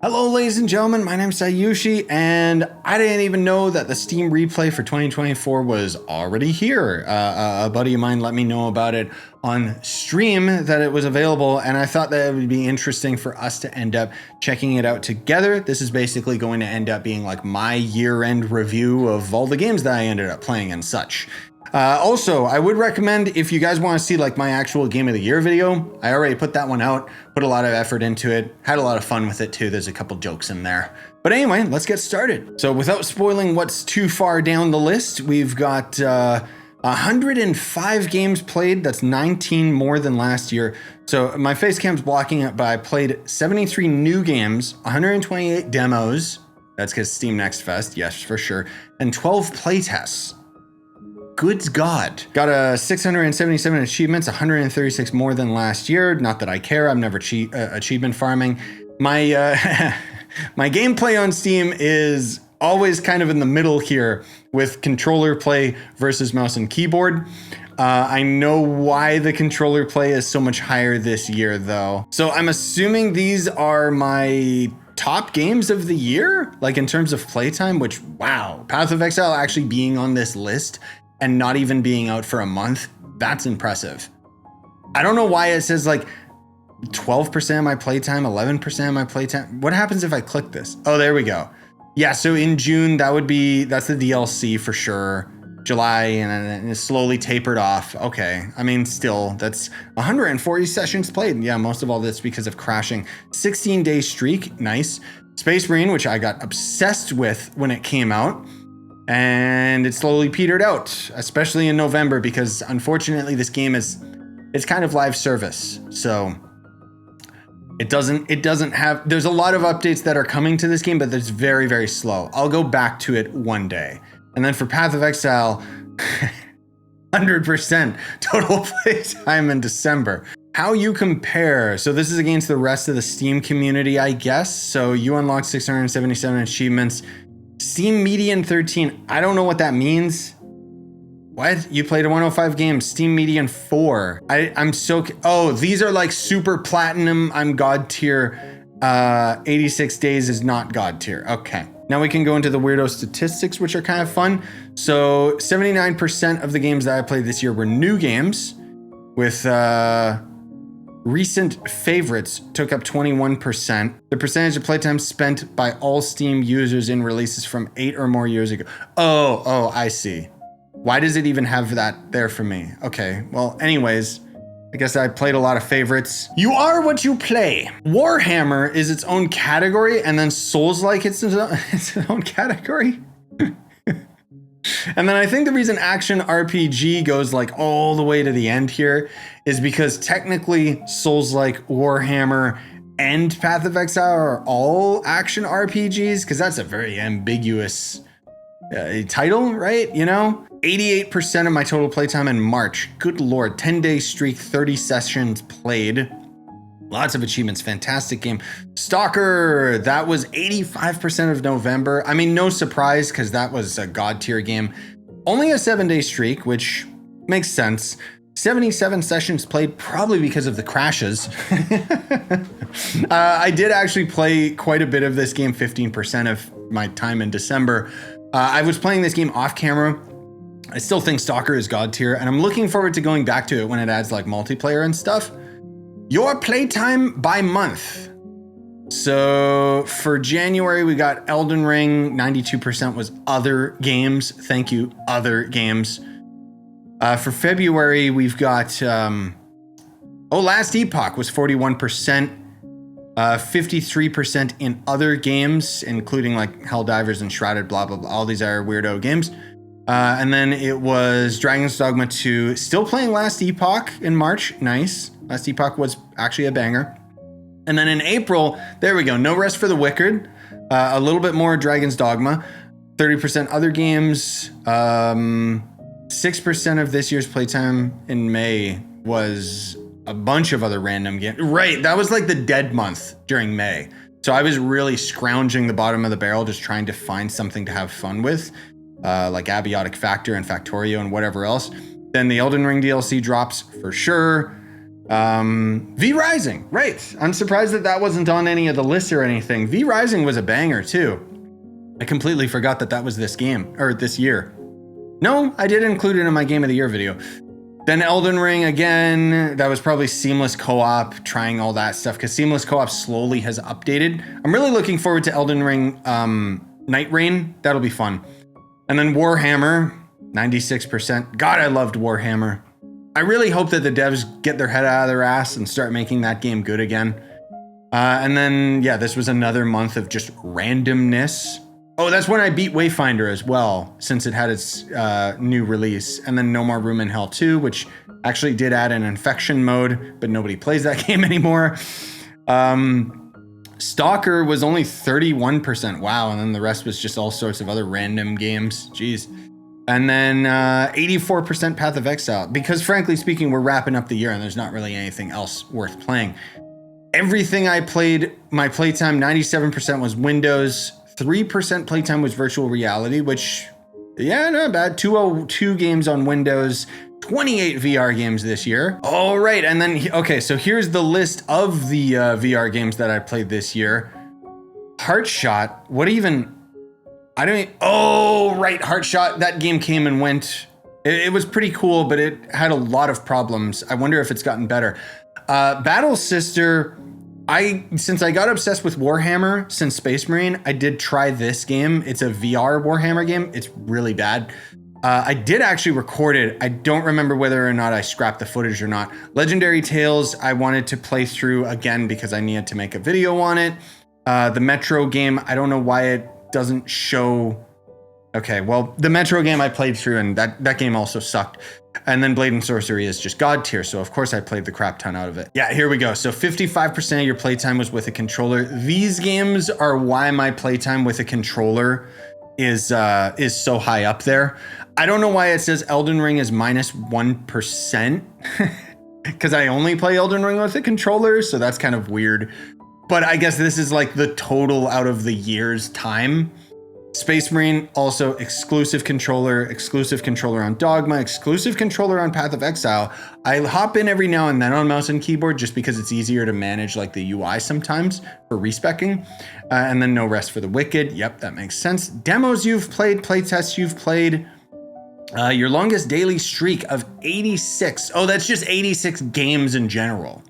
Hello, ladies and gentlemen, my name's Scyushi, and I didn't even know that the Steam replay for 2024 was already here. A buddy of mine let me know about it on stream that it was available, and I thought that it would be interesting for us to end up checking it out together. This is basically going to end up being like my year-end review of all the games that I ended up playing and such. Also, I would recommend if you guys want to see like my actual game of the year video, I already put that one out, put a lot of effort into it, had a lot of fun with it too. There's a couple jokes in there. But anyway, let's get started. So without spoiling what's too far down the list, we've got 105 games played. That's 19 more than last year. So my face cam's blocking it, but I played 73 new games, 128 demos. That's because Steam Next Fest, yes, for sure. And 12 playtests. Good God. Got a 677 achievements, 136 more than last year. Not that I care, I'm never achievement farming. My my gameplay on Steam is always kind of in the middle here with controller play versus mouse and keyboard. I know why the controller play is so much higher this year though. So I'm assuming these are my top games of the year, like in terms of playtime, which wow, Path of Exile actually being on this list and not even being out for a month, that's impressive. I don't know why it says like 12% of my playtime, 11% of my playtime. What happens if I click this? Oh, there we go. Yeah, so in June, that's the DLC for sure. July, and then it slowly tapered off. Okay, I mean, still, that's 140 sessions played. Yeah, most of all this because of crashing. 16-day streak, nice. Space Marine, which I got obsessed with when it came out. And it slowly petered out, especially in November, because unfortunately this game it's kind of live service. So it doesn't have, there's a lot of updates that are coming to this game, but it's very, very slow. I'll go back to it one day. And then for Path of Exile, 100% total play time in December. How you compare, so this is against the rest of the Steam community, I guess. So you unlocked 677 achievements. Steam median 13. I don't know what that means. What? You played a 105 games. Steam median 4. I'm so... Oh, these are like super platinum. I'm God tier. 86 days is not God tier. Okay. Now we can go into the weirdo statistics, which are kind of fun. So 79% of the games that I played this year were new games, with recent favorites took up 21%. The percentage of playtime spent by all Steam users in releases from 8 or more years ago. Oh, I see. Why does it even have that there for me? Okay, well, anyways, I guess I played a lot of favorites. You are what you play. Warhammer is its own category, and then Souls-like it's its own category. And then I think the reason action RPG goes like all the way to the end here is because technically Souls-like, Warhammer, and Path of Exile are all action RPGs, because that's a very ambiguous title, right? You know? 88% of my total playtime in March. Good Lord, 10-day streak, 30 sessions played. Lots of achievements, fantastic game. Stalker, that was 85% of November. I mean, no surprise, because that was a God tier game. Only a 7-day streak, which makes sense. 77 sessions played, probably because of the crashes. I did actually play quite a bit of this game, 15% of my time in December. I was playing this game off camera. I still think Stalker is God tier, and I'm looking forward to going back to it when it adds like multiplayer and stuff. Your playtime by month. So for January, we got Elden Ring, 92% was other games. Thank you, other games. For February, we've got, Last Epoch was 41%, 53% in other games, including like Helldivers and Shrouded, blah, blah, blah. All these are weirdo games. And then it was Dragon's Dogma 2, still playing Last Epoch in March. Nice. Last Epoch was actually a banger. And then in April, there we go. No Rest for the Wicked. A little bit more Dragon's Dogma. 30% other games. 6% of this year's playtime in May was a bunch of other random games. Right, that was like the dead month during May. So I was really scrounging the bottom of the barrel, just trying to find something to have fun with. Like Abiotic Factor and Factorio and whatever else. Then the Elden Ring DLC drops for sure. V Rising, right. I'm surprised that that wasn't on any of the lists or anything. V Rising was a banger too. I completely forgot that that was this game, or this year. No, I did include it in my Game of the Year video. Then Elden Ring again, that was probably seamless co-op, trying all that stuff, because seamless co-op slowly has updated. I'm really looking forward to Elden Ring Night Rain, that'll be fun. And then Warhammer, 96%. God, I loved Warhammer. I really hope that the devs get their head out of their ass and start making that game good again. And then, yeah, this was another month of just randomness. Oh, that's when I beat Wayfinder as well, since it had its new release. And then No More Room in Hell 2, which actually did add an infection mode, but nobody plays that game anymore. Stalker was only 31%. Wow. And then the rest was just all sorts of other random games. Jeez. And then 84% Path of Exile, because frankly speaking, we're wrapping up the year and there's not really anything else worth playing. Everything I played, my playtime, 97% was Windows, 3% playtime was virtual reality, which, yeah, not bad. 202 games on Windows, 28 VR games this year. All right, and then, okay, so here's the list of the VR games that I played this year. Heartshot, what even... I don't. Oh, right, Heartshot. That game came and went. It was pretty cool, but it had a lot of problems. I wonder if it's gotten better. Battle Sister. Since I got obsessed with Warhammer since Space Marine, I did try this game. It's a VR Warhammer game. It's really bad. I did actually record it. I don't remember whether or not I scrapped the footage or not. Legendary Tales, I wanted to play through again because I needed to make a video on it. The Metro game, I don't know why it doesn't show. Okay, well, the Metro game I played through, and that game also sucked. And then Blade and Sorcery is just God tier, so of course I played the crap ton out of it. Yeah, here we go. So 55% of your playtime was with a controller. These games are why my playtime with a controller is so high up there. I don't know why it says Elden Ring is minus 1%, because I only play Elden Ring with a controller, so that's kind of weird. But I guess this is like the total out of the year's time. Space Marine, also exclusive controller on Dogma, exclusive controller on Path of Exile. I hop in every now and then on mouse and keyboard just because it's easier to manage like the UI sometimes for respeccing. And then No Rest for the Wicked. Yep, that makes sense. Demos you've played, playtests you've played. Your longest daily streak of 86. Oh, that's just 86 games in general.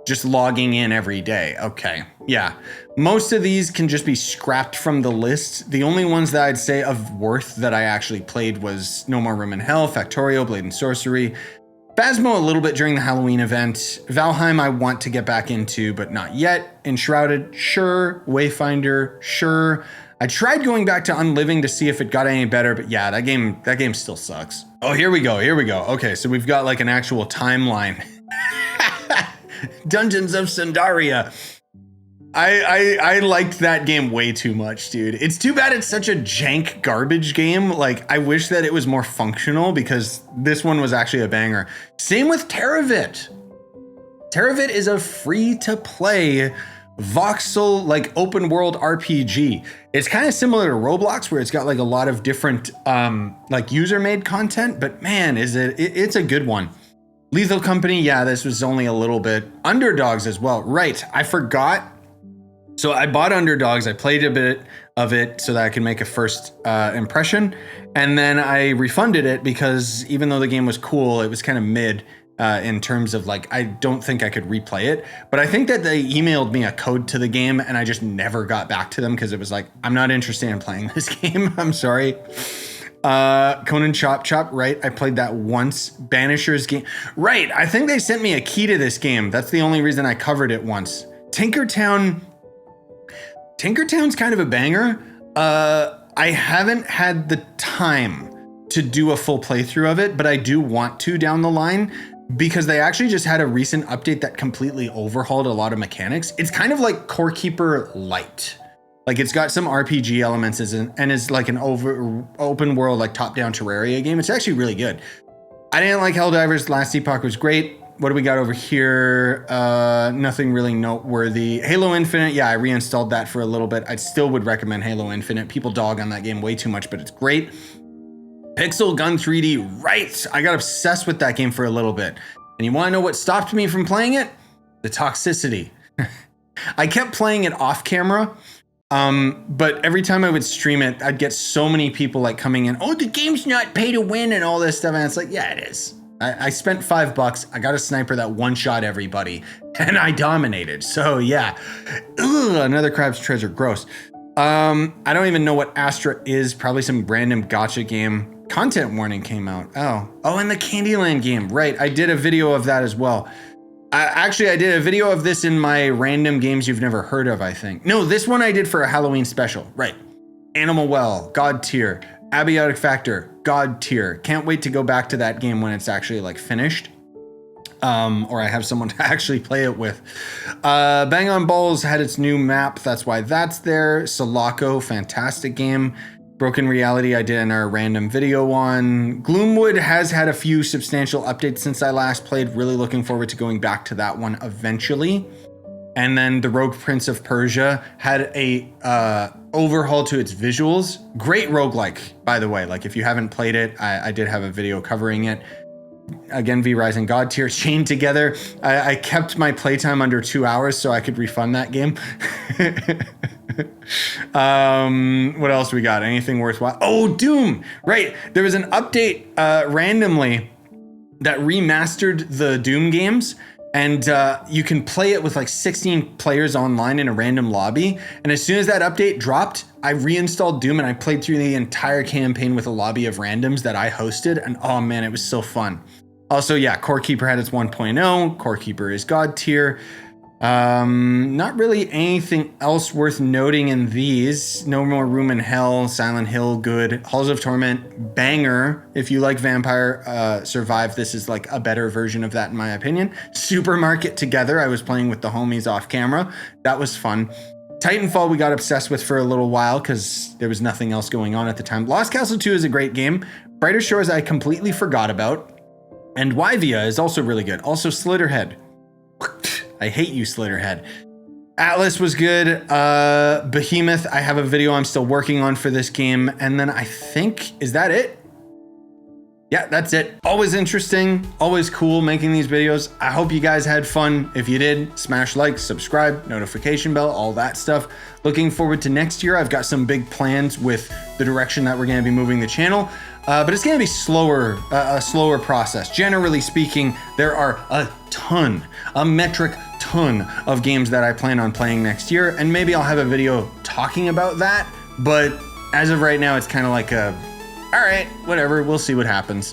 Just logging in every day. Okay, yeah. Most of these can just be scrapped from the list. The only ones that I'd say of worth that I actually played was No More Room in Hell, Factorio, Blade and Sorcery, Phasmo a little bit during the Halloween event, Valheim I want to get back into, but not yet. Enshrouded, sure. Wayfinder, sure. I tried going back to Unliving to see if it got any better, but yeah, that game still sucks. Oh, here we go. Okay, so we've got like an actual timeline. Dungeons of Sandaria. I liked that game way too much, dude. It's too bad it's such a jank garbage game. Like, I wish that it was more functional because this one was actually a banger. Same with Teravit. Teravit is a free-to-play voxel, like, open world RPG. It's kind of similar to Roblox, where it's got like a lot of different like user-made content, but man, it's a good one. Lethal Company, yeah, this was only a little bit. Underdogs as well, right, I forgot. So I bought Underdogs, I played a bit of it so that I could make a first impression, and then I refunded it because even though the game was cool, it was kind of mid in terms of like, I don't think I could replay it, but I think that they emailed me a code to the game and I just never got back to them because it was like, I'm not interested in playing this game, I'm sorry. Conan Chop Chop, right? I played that once. Banisher's game, right? I think they sent me a key to this game. That's the only reason I covered it once. Tinkertown's kind of a banger. I haven't had the time to do a full playthrough of it, but I do want to down the line because they actually just had a recent update that completely overhauled a lot of mechanics. It's kind of like Core Keeper Light. Like, it's got some RPG elements and is like an open world, like top-down Terraria game. It's actually really good. I didn't like Helldivers. Last Epoch was great. What do we got over here? Nothing really noteworthy. Halo Infinite, yeah, I reinstalled that for a little bit. I still would recommend Halo Infinite. People dog on that game way too much, but it's great. Pixel Gun 3D, right. I got obsessed with that game for a little bit. And you want to know what stopped me from playing it? The toxicity. I kept playing it off camera, but every time I would stream it, I'd get so many people like coming in, oh, the game's not pay to win and all this stuff. And it's like, yeah, it is. I spent $5. I got a sniper that one-shot everybody and I dominated. So yeah, ugh, another crab's treasure, gross. I don't even know what Astra is. Probably some random gacha game. Content warning came out. Oh, and the Candyland game. Right, I did a video of that as well. Actually, I did a video of this in my random games you've never heard of, I think. No, this one I did for a Halloween special. Right. Animal Well, God tier. Abiotic Factor, God tier. Can't wait to go back to that game when it's actually like finished. Or I have someone to actually play it with. Bang on Balls had its new map. That's why that's there. Sulaco, fantastic game. Broken Reality, I did in our random video on. Gloomwood has had a few substantial updates since I last played. Really looking forward to going back to that one eventually. And then the Rogue Prince of Persia had a overhaul to its visuals. Great roguelike, by the way. Like if you haven't played it, I did have a video covering it. Again, V Rising God tier chained together. I kept my playtime under 2 hours so I could refund that game. What else we got? Anything worthwhile? Oh, Doom! Right, there was an update randomly that remastered the Doom games, and you can play it with like 16 players online in a random lobby. And as soon as that update dropped, I reinstalled Doom and I played through the entire campaign with a lobby of randoms that I hosted, and oh man, it was so fun. Also, yeah, Core Keeper had its 1.0. Core Keeper is God tier. Not really anything else worth noting in these. No More Room in Hell, Silent Hill, good. Halls of Torment, banger. If you like Vampire Survive, this is like a better version of that in my opinion. Supermarket Together, I was playing with the homies off camera. That was fun. Titanfall we got obsessed with for a little while because there was nothing else going on at the time. Lost Castle 2 is a great game. Brighter Shores I completely forgot about. And Wyvia is also really good. Also Slitterhead. I hate you, Slitterhead. Atlas was good. Behemoth, I have a video I'm still working on for this game. And then I think, is that it? Yeah, that's it. Always interesting, always cool making these videos. I hope you guys had fun. If you did, smash like, subscribe, notification bell, all that stuff. Looking forward to next year. I've got some big plans with the direction that we're gonna be moving the channel. But it's gonna be slower, a slower process. Generally speaking, there are a metric ton of games that I plan on playing next year, and maybe I'll have a video talking about that. But as of right now, it's kind of like all right, whatever, we'll see what happens.